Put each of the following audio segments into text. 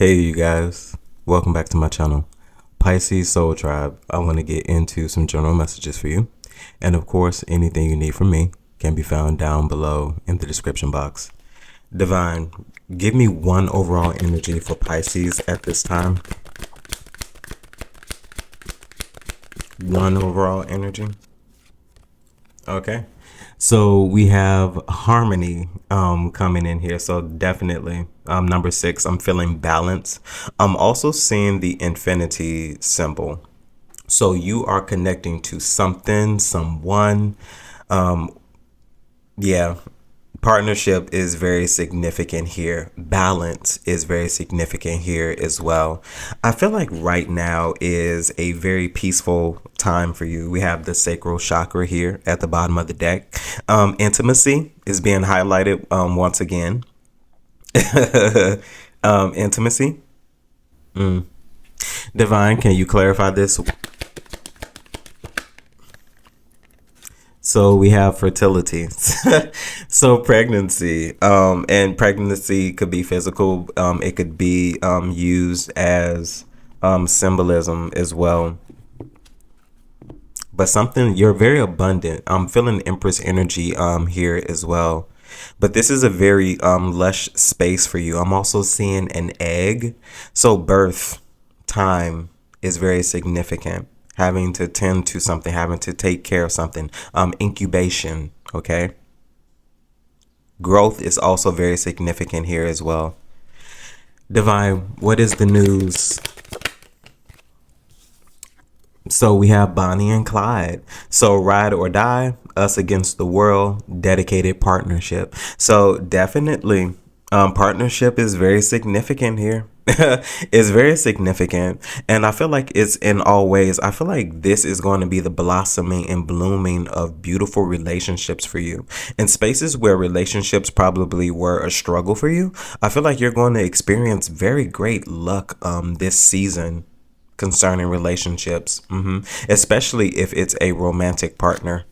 Hey you guys, welcome back to my channel, Pisces Soul Tribe. I want to get into some general messages for you. And of course, anything you need from me can be found down below in the description box. Divine, give me one overall energy for Pisces at this time. One overall energy. Okay. So we have harmony coming in here. So definitely number 6, I'm feeling balance. I'm also seeing the infinity symbol. So you are connecting to something, someone. Yeah. Partnership is very significant here. Balance is very significant here as well. I feel like right now is a very peaceful time for you. We have the sacral chakra here at the bottom of the deck. Intimacy is being highlighted once again. Intimacy. Divine, can you clarify this? So we have fertility. So pregnancy, and pregnancy could be physical. It could be used as symbolism as well. But something, you're very abundant. I'm feeling Empress energy here as well. But this is a very lush space for you. I'm also seeing an egg. So birth time is very significant. Having to tend to something, having to take care of something. Incubation, okay? Growth is also very significant here as well. Divine, what is the news? So we have Bonnie and Clyde. So ride or die, us against the world, dedicated partnership. So definitely partnership is very significant here. It's very significant. And I feel like it's in all ways. I feel like this is going to be the blossoming and blooming of beautiful relationships for you. In spaces where relationships probably were a struggle for you, I feel like you're going to experience very great luck this season concerning relationships, especially if it's a romantic partner.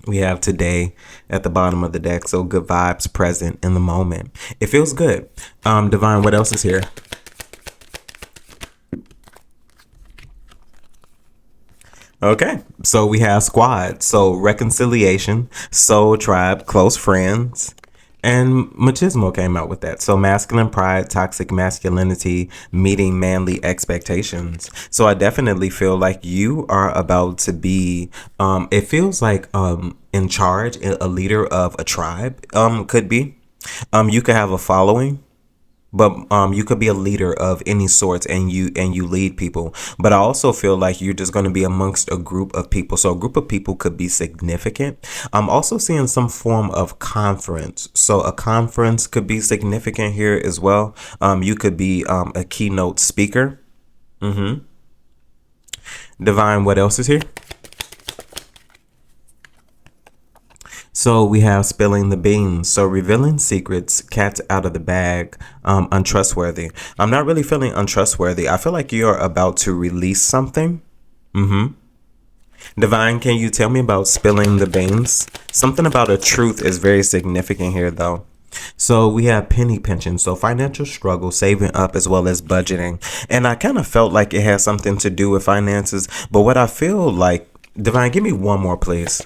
We have today at the bottom of the deck, so good vibes present in the moment. It feels good. Divine, what else is here? Okay, so we have squad, so reconciliation, soul tribe, close friends. And machismo came out with that. So masculine pride, toxic masculinity, meeting manly expectations. So I definitely feel like you are about to be, it feels like in charge, a leader of a tribe, could be. You could have a following. But you could be a leader of any sorts, and you lead people. But I also feel like you're just going to be amongst a group of people. So a group of people could be significant. I'm also seeing some form of conference. So a conference could be significant here as well. You could be a keynote speaker. Divine, what else is here? So we have spilling the beans. So revealing secrets, cats out of the bag, untrustworthy. I'm not really feeling untrustworthy. I feel like you're about to release something. Divine, can you tell me about spilling the beans? Something about a truth is very significant here though. So we have penny pinching, so financial struggle, saving up as well as budgeting. And I kind of felt like it has something to do with finances. But what I feel like, Divine, give me one more, please.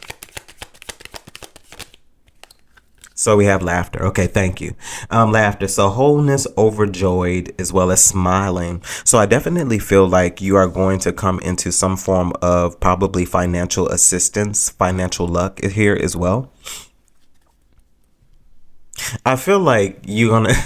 So we have laughter. Okay, thank you. Laughter. So wholeness, overjoyed, as well as smiling. So I definitely feel like you are going to come into some form of probably financial assistance, financial luck here as well. I feel like you're going to...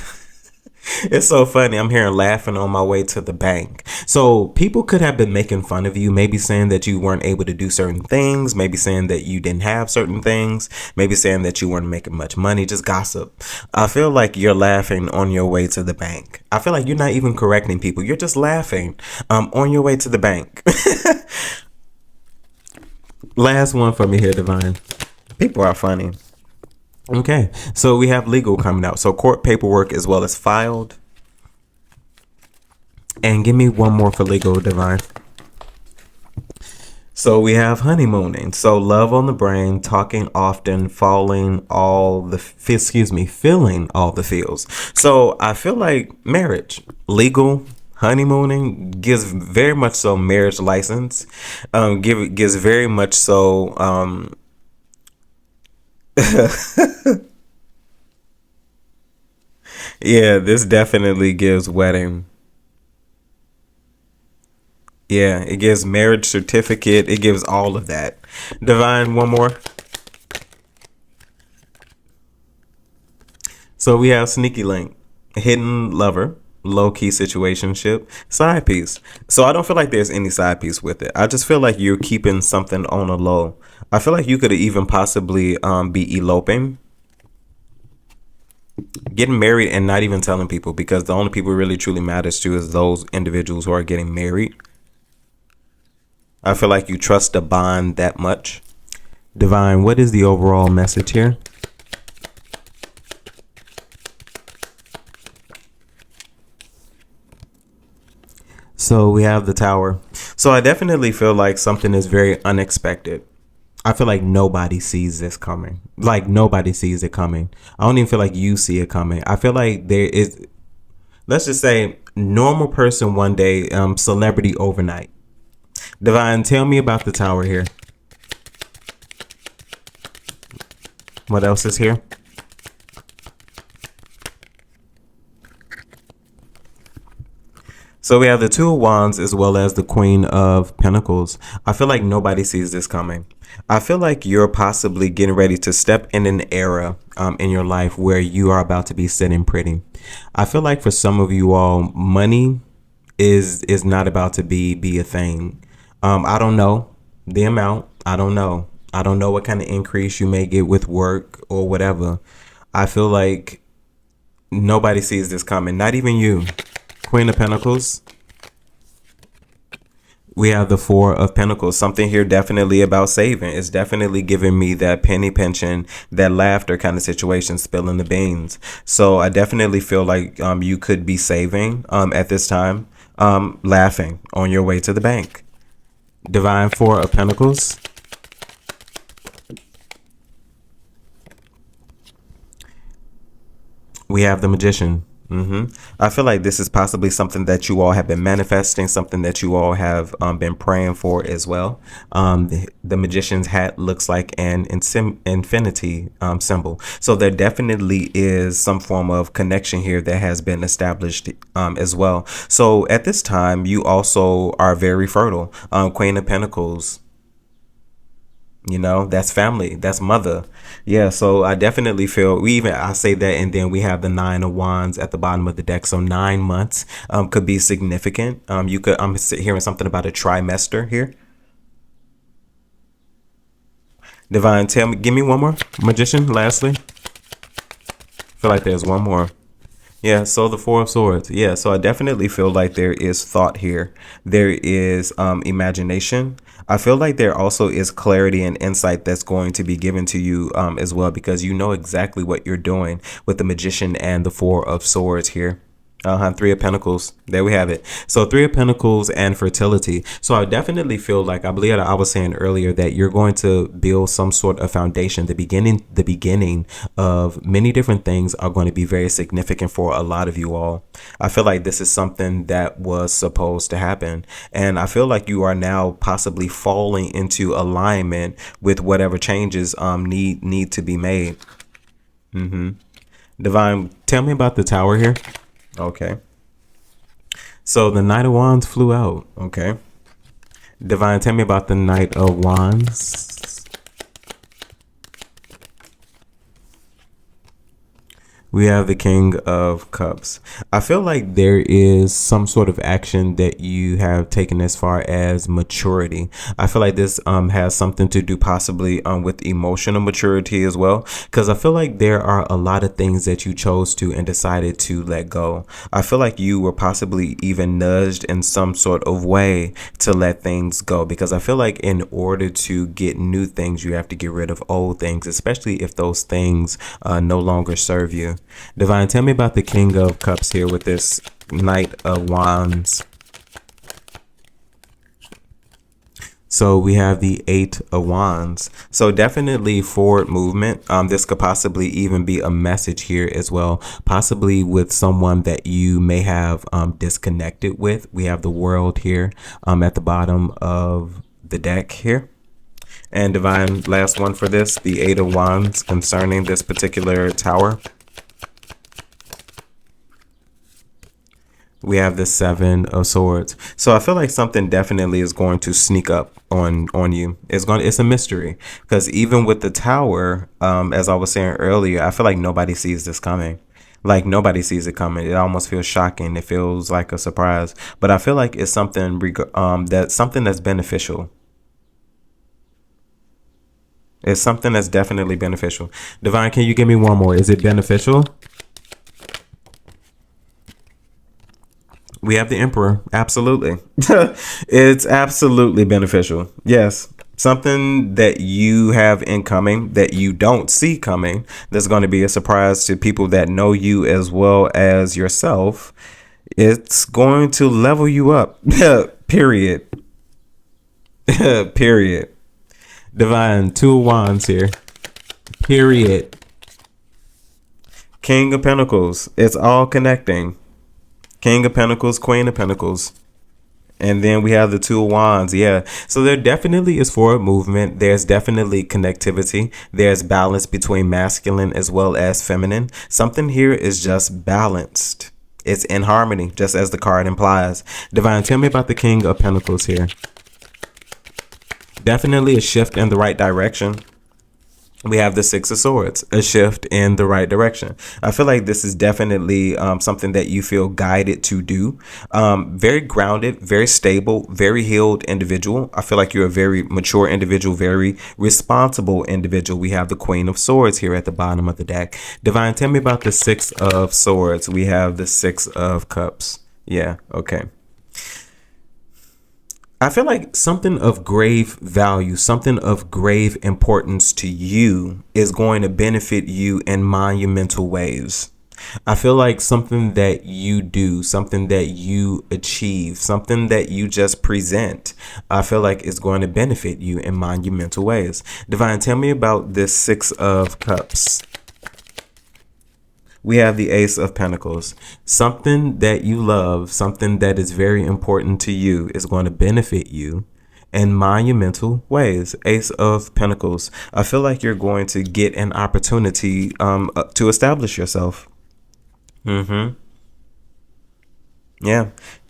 It's so funny. I'm hearing laughing on my way to the bank. So people could have been making fun of you, maybe saying that you weren't able to do certain things, maybe saying that you didn't have certain things, maybe saying that you weren't making much money, just gossip. I feel like you're laughing on your way to the bank. I feel like you're not even correcting people. You're just laughing on your way to the bank. Last one for me here, Divine. People are funny. Okay, so we have legal coming out. So court paperwork as well as filed. And give me one more for legal, Divine. So we have honeymooning. So love on the brain, talking often, feeling all the feels. So I feel like marriage, legal, honeymooning gives very much so marriage license. Gives very much so. Yeah, this definitely gives wedding. Yeah, it gives marriage certificate. It gives all of that. Divine, one more. So we have sneaky link, hidden lover, low key situationship, side piece. So I don't feel like there's any side piece with it. I just feel like you're keeping something on a low. I feel like you could even possibly be eloping, getting married, and not even telling people, because the only people it really truly matters to is those individuals who are getting married. I feel like you trust the bond that much. Divine, what is the overall message here? So we have the tower. So I definitely feel like something is very unexpected. I feel like nobody sees this coming. Like nobody sees it coming. I don't even feel like you see it coming. I feel like there is, let's just say, normal person one day, celebrity overnight. Divine, tell me about the tower here. What else is here? So we have the Two of Wands as well as the Queen of Pentacles. I feel like nobody sees this coming. I feel like you're possibly getting ready to step in an era in your life where you are about to be sitting pretty. I feel like for some of you all, money is not about to be a thing. I don't know the amount. I don't know. I don't know what kind of increase you may get with work or whatever. I feel like nobody sees this coming. Not even you. Queen of Pentacles. We have the Four of Pentacles. Something here definitely about saving. It's definitely giving me that penny pension, that laughter kind of situation, spilling the beans. So I definitely feel like you could be saving at this time, laughing on your way to the bank. Divine Four of Pentacles. We have the Magician. I feel like this is possibly something that you all have been manifesting, something that you all have been praying for as well. The magician's hat looks like an infinity symbol. So there definitely is some form of connection here that has been established as well. So at this time, you also are very fertile. Queen of Pentacles. You know, that's family, that's mother. Yeah, so I definitely feel I say that, and then we have the Nine of Wands at the bottom of the deck. So 9 months could be significant. You could, I'm hearing something about a trimester here. Divine, tell me, give me one more. Magician, lastly. Feel like there's one more. Yeah, so the Four of Swords. Yeah, so I definitely feel like there is thought here. There is imagination. I feel like there also is clarity and insight that's going to be given to you as well, because you know exactly what you're doing with the Magician and the Four of Swords here. Three of Pentacles. There we have it. So Three of Pentacles and fertility. So I definitely feel like, I believe I was saying earlier that you're going to build some sort of foundation. The beginning of many different things are going to be very significant for a lot of you all. I feel like this is something that was supposed to happen. And I feel like you are now possibly falling into alignment with whatever changes need to be made. Divine, tell me about the tower here. Okay. So the Knight of Wands flew out. Okay. Divine, tell me about the Knight of Wands. We have the King of Cups. I feel like there is some sort of action that you have taken as far as maturity. I feel like this has something to do possibly with emotional maturity as well, because I feel like there are a lot of things that you chose to and decided to let go. I feel like you were possibly even nudged in some sort of way to let things go, because I feel like in order to get new things, you have to get rid of old things, especially if those things no longer serve you. Divine, tell me about the King of Cups here with this Knight of Wands. So we have the Eight of Wands. So definitely forward movement. This could possibly even be a message here as well, possibly with someone that you may have disconnected with. We have the World here at the bottom of the deck here. And divine, last one for this, the Eight of Wands concerning this particular tower. We have the Seven of Swords. So I feel like something definitely is going to sneak up on you. It's a mystery, because even with the tower, as I was saying earlier, I feel like nobody sees this coming. Like nobody sees it coming. It almost feels shocking. It feels like a surprise. But I feel like it's something that's beneficial. It's something that's definitely beneficial. Divine, can you give me one more? Is it beneficial? We have the Emperor. Absolutely. It's absolutely beneficial. Yes. Something that you have incoming that you don't see coming. That's going to be a surprise to people that know you as well as yourself. It's going to level you up. Period. Period. Divine, Two of Wands here. Period. King of Pentacles. It's all connecting. King of Pentacles, Queen of Pentacles. And then we have the Two of Wands. Yeah. So there definitely is forward movement. There's definitely connectivity. There's balance between masculine as well as feminine. Something here is just balanced. It's in harmony, just as the card implies. Divine, tell me about the King of Pentacles here. Definitely a shift in the right direction. We have the Six of Swords, a shift in the right direction. I feel like this is definitely something that you feel guided to do. Very grounded, very stable, very healed individual. I feel like you're a very mature individual, very responsible individual. We have the Queen of Swords here at the bottom of the deck. Divine, tell me about the Six of Swords. We have the Six of Cups. Yeah, okay. I feel like something of grave value, something of grave importance to you is going to benefit you in monumental ways. I feel like something that you do, something that you achieve, something that you just present, I feel like it's going to benefit you in monumental ways. Divine, tell me about this Six of Cups. We have the Ace of Pentacles. Something that you love, something that is very important to you is going to benefit you in monumental ways. Ace of Pentacles. I feel like you're going to get an opportunity to establish yourself. Yeah.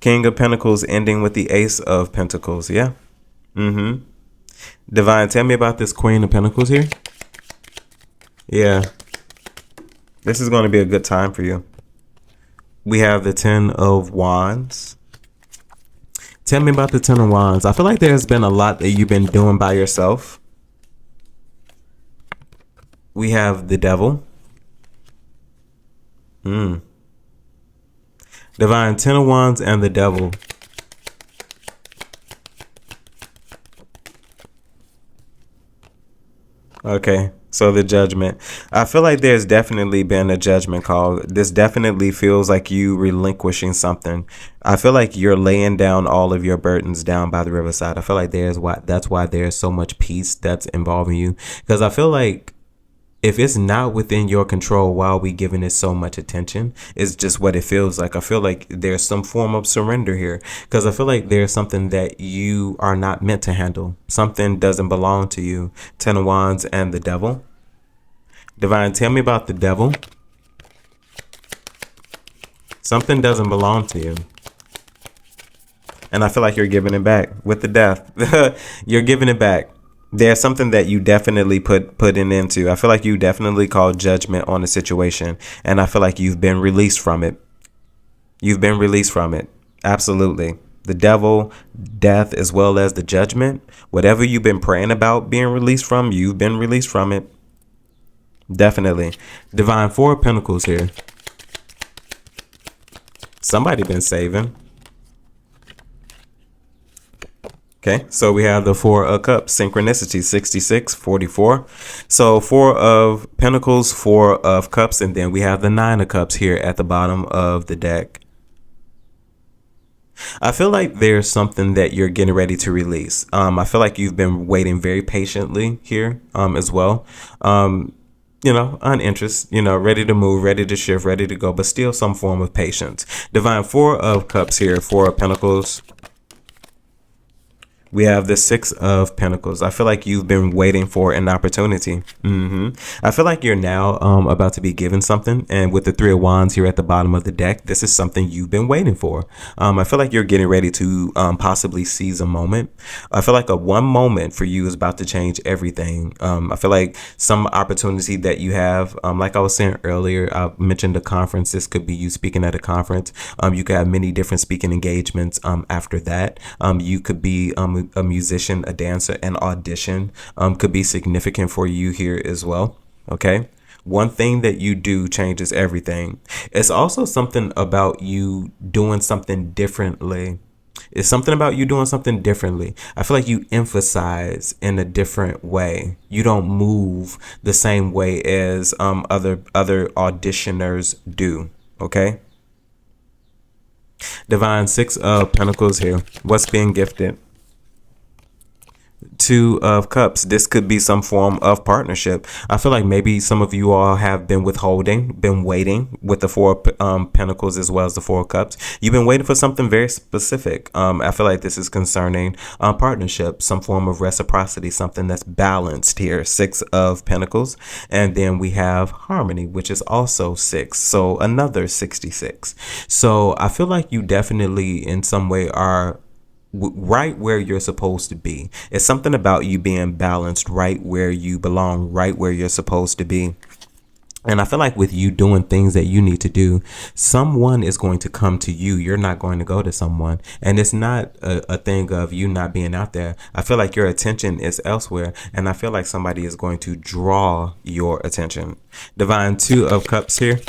King of Pentacles ending with the Ace of Pentacles. Yeah. Divine, tell me about this Queen of Pentacles here. Yeah. This is going to be a good time for you. We have the Ten of Wands. Tell me about the Ten of Wands. I feel like there's been a lot that you've been doing by yourself. We have the Devil. Divine, Ten of Wands and the Devil. Okay. So the Judgment. I feel like there's definitely been a judgment call. This definitely feels like you relinquishing something. I feel like you're laying down all of your burdens down by the riverside. I feel like that's why there's so much peace that's involving you. Because I feel like if it's not within your control, why are we giving it so much attention? It's just what it feels like. I feel like there's some form of surrender here, because I feel like there's something that you are not meant to handle. Something doesn't belong to you. Ten of Wands and the Devil. Divine, tell me about the Devil. Something doesn't belong to you. And I feel like you're giving it back with the Death. You're giving it back. There's something that you definitely put an end to. I feel like you definitely called judgment on the situation, and I feel like you've been released from it. You've been released from it. Absolutely. The Devil, death, as well as the Judgment. Whatever you've been praying about being released from, you've been released from it. Definitely. Divine, Four of Pentacles here. Somebody been saving. Okay, so we have the Four of Cups, synchronicity, 66, 44. So Four of Pentacles, Four of Cups, and then we have the Nine of Cups here at the bottom of the deck. I feel like there's something that you're getting ready to release. I feel like you've been waiting very patiently here, as well. On interest, ready to move, ready to shift, ready to go, but still some form of patience. Divine Four of Cups here, Four of Pentacles. We have the Six of Pentacles. I feel like you've been waiting for an opportunity. I feel like you're now about to be given something. And with the Three of Wands here at the bottom of the deck, this is something you've been waiting for. I feel like you're getting ready to possibly seize a moment. I feel like a one moment for you is about to change everything. I feel like some opportunity that you have, like I was saying earlier, I mentioned a conference. This could be you speaking at a conference. You could have many different speaking engagements after that. You could be a musician, a dancer, an audition could be significant for you here as well. Okay. One thing that you do changes everything. It's also something about you doing something differently. It's something about you doing something differently. I feel like you emphasize in a different way. You don't move the same way as other auditioners do. Okay. Divine Six of Pentacles here. What's being gifted? Two of Cups. This could be some form of partnership. I feel like maybe some of you all have been withholding, been waiting with the Four of Pentacles as well as the Four of Cups. You've been waiting for something very specific. I feel like this is concerning partnership, some form of reciprocity, something that's balanced here. Six of Pentacles. And then we have harmony, which is also six. So another 66. So I feel like you definitely in some way are right where you're supposed to be. It's something about you being balanced, right where you belong, right where you're supposed to be. And I feel like with you doing things that you need to do, someone is going to come to you. You're not going to go to someone. And it's not a thing of you not being out there. I feel like your attention is elsewhere. And I feel like somebody is going to draw your attention. Divine Two of Cups here.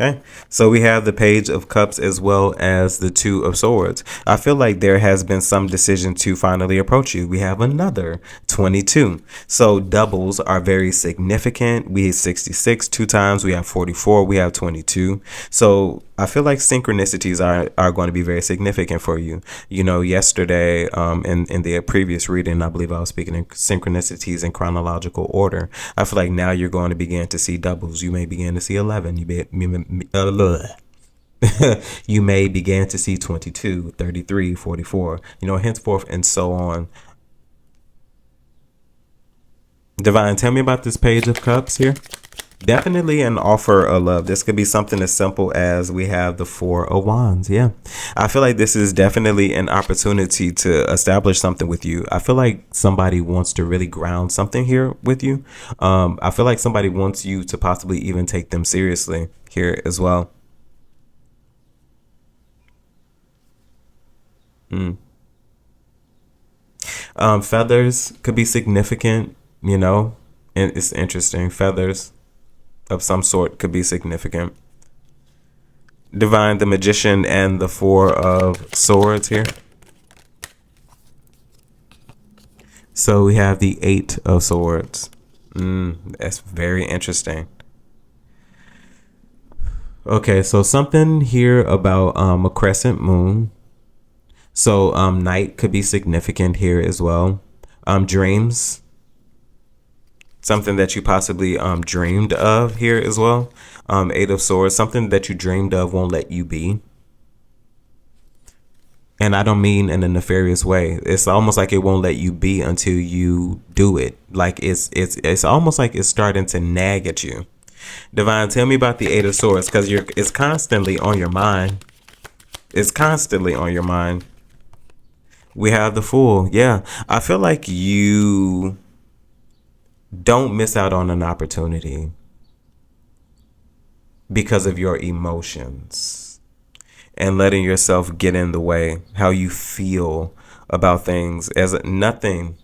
Okay, so we have the Page of Cups as well as the Two of Swords. I feel like there has been some decision to finally approach you. We have another 22. So doubles are very significant. We have 66 two times. We have 44. We have 22. So I feel like synchronicities are going to be very significant for you. Yesterday in the previous reading, I believe I was speaking in synchronicities in chronological order. I feel like now you're going to begin to see doubles. You may begin to see 11. You may begin to see 22, 33, 44, henceforth and so on. Divine, tell me about this Page of Cups here. Definitely an offer of love. This could be something as simple as we have the Four of Wands. Yeah. I feel like this is definitely an opportunity to establish something with you. I feel like somebody wants to really ground something here with you. I feel like somebody wants you to possibly even take them seriously here as well. Feathers could be significant, and it's interesting. Feathers of some sort could be significant. Divine, the Magician, and the Four of Swords here. So we have the Eight of Swords. That's very interesting. Okay, so something here about a crescent moon. So night could be significant here as well. Dreams. Something that you possibly dreamed of here as well. Eight of Swords, something that you dreamed of won't let you be. And I don't mean in a nefarious way. It's almost like it won't let you be until you do it. Like it's almost like it's starting to nag at you. Divine, tell me about the Eight of Swords, because it's constantly on your mind. It's constantly on your mind. We have the Fool. Yeah, I feel like you don't miss out on an opportunity because of your emotions and letting yourself get in the way, how you feel about things, as nothing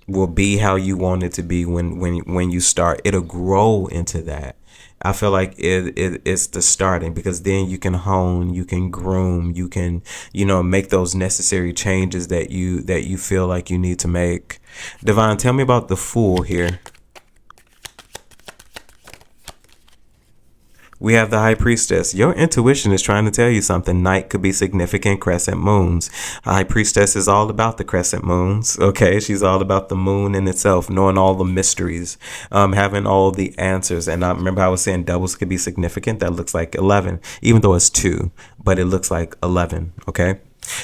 will be how you want it to be when you start. It'll grow into that. I feel like it's the starting, because then you can hone, you can groom, you can, make those necessary changes that you feel like you need to make. Divine, tell me about the Fool here. We have the High Priestess. Your intuition is trying to tell you something. Night could be significant crescent moons. High Priestess is all about the crescent moons. Okay, she's all about the moon in itself, knowing all the mysteries, having all the answers. And I remember I was saying doubles could be significant. That looks like 11, even though it's 2, but it looks like 11. Okay.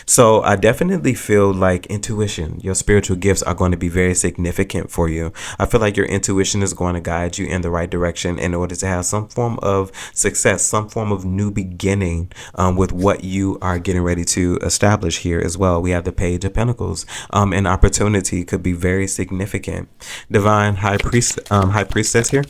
So I definitely feel like intuition, your spiritual gifts are going to be very significant for you. I feel like your intuition is going to guide you in the right direction in order to have some form of success, some form of new beginning with what you are getting ready to establish here as well. We have the Page of Pentacles. An opportunity could be very significant. Divine High Priestess here.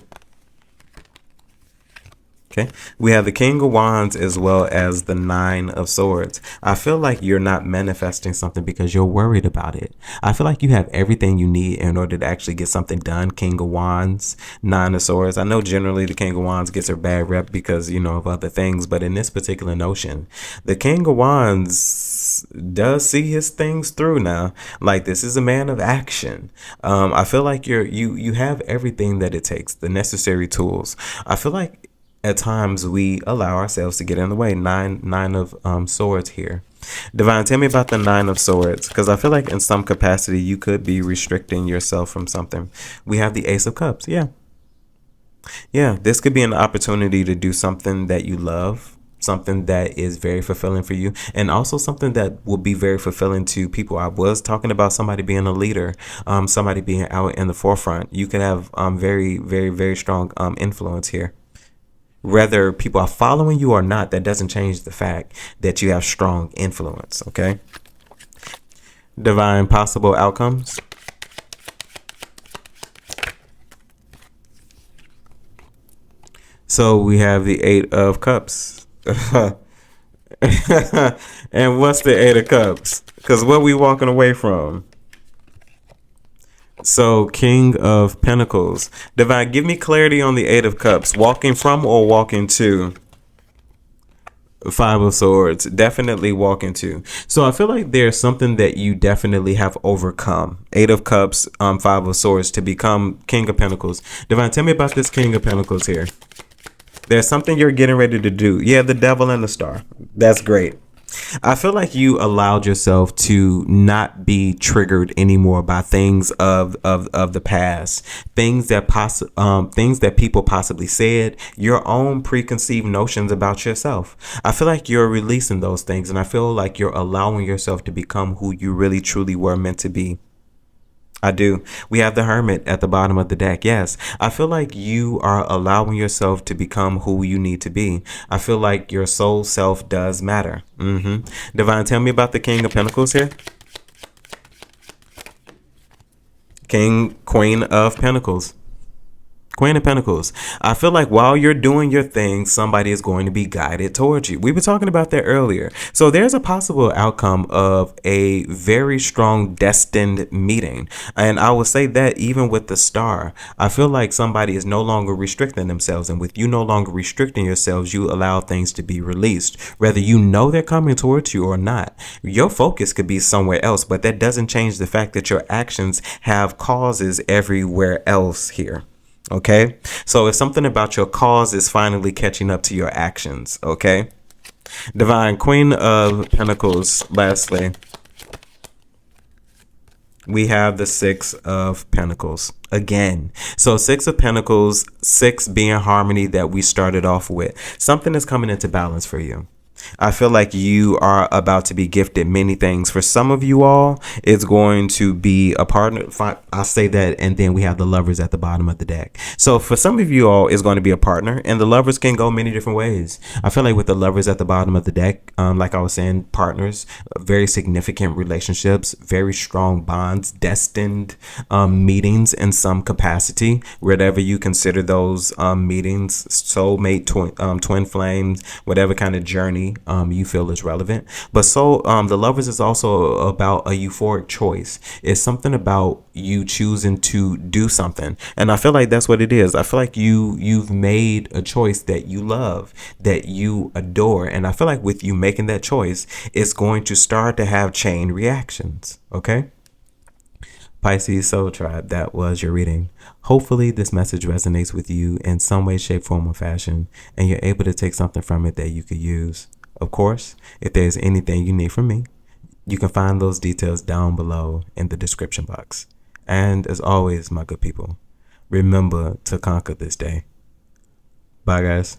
Okay, we have the King of Wands as well as the Nine of Swords. I feel like you're not manifesting something because you're worried about it. I feel like you have everything you need in order to actually get something done. King of Wands, Nine of Swords. I know generally the King of Wands gets her bad rep because, you know, of other things, but in this particular notion, the King of Wands does see his things through now. Like, this is a man of action. I feel like you have everything that it takes, the necessary tools. I feel like at times we allow ourselves to get in the way. Nine of swords here. Divine, tell me about the Nine of Swords, because I feel like in some capacity you could be restricting yourself from something. We have the Ace of Cups. Yeah, this could be an opportunity to do something that you love, something that is very fulfilling for you, and also something that will be very fulfilling to people. I was talking about somebody being a leader, somebody being out in the forefront. You could have very, very, very strong influence here. Whether people are following you or not, that doesn't change the fact that you have strong influence. Okay. Divine possible outcomes. So we have the Eight of Cups. And what's the Eight of Cups? Because what we walking away from? So, King of Pentacles. Divine, give me clarity on the Eight of Cups. Walking from or walking to? Five of Swords. Definitely walking to. So, I feel like there's something that you definitely have overcome. Eight of Cups, Five of Swords to become King of Pentacles. Divine, tell me about this King of Pentacles here. There's something you're getting ready to do. Yeah, the Devil and the Star. That's great. I feel like you allowed yourself to not be triggered anymore by things of the past, things that people possibly said, your own preconceived notions about yourself. I feel like you're releasing those things, and I feel like you're allowing yourself to become who you really truly were meant to be. I do. We have the Hermit at the bottom of the deck. Yes, I feel like you are allowing yourself to become who you need to be. I feel like your soul self does matter. Divine, tell me about the King of Pentacles here. Queen of Pentacles. Queen of Pentacles. I feel like while you're doing your thing, somebody is going to be guided towards you. We were talking about that earlier. So there's a possible outcome of a very strong destined meeting. And I will say that even with the Star, I feel like somebody is no longer restricting themselves. And with you no longer restricting yourselves, you allow things to be released. Whether you know they're coming towards you or not, your focus could be somewhere else. But that doesn't change the fact that your actions have causes everywhere else here. Okay, so it's something about your cause is finally catching up to your actions. Okay, Divine, Queen of Pentacles. Lastly, we have the Six of Pentacles again. So Six of Pentacles, 6 being harmony that we started off with. Something is coming into balance for you. I feel like you are about to be gifted many things. For some of you all, it's going to be a partner. I'll say that, and then we have the Lovers at the bottom of the deck. So for some of you all, it's going to be a partner, and the Lovers can go many different ways. I feel like with the Lovers at the bottom of the deck, like I was saying, partners, very significant relationships, very strong bonds, destined meetings in some capacity, whatever you consider those meetings, soulmate, twin flames, whatever kind of journey you feel is relevant. But so the Lovers is also about a euphoric choice. It's something about you choosing to do something, and I feel like that's what it is. I feel like you've made a choice that you love, that you adore, and I feel like with you making that choice, it's going to start to have chain reactions. Okay, Pisces Soul Tribe, that was your reading. Hopefully, this message resonates with you in some way, shape, form, or fashion, and you're able to take something from it that you could use. Of course, if there's anything you need from me, you can find those details down below in the description box. And as always, my good people, remember to conquer this day. Bye, guys.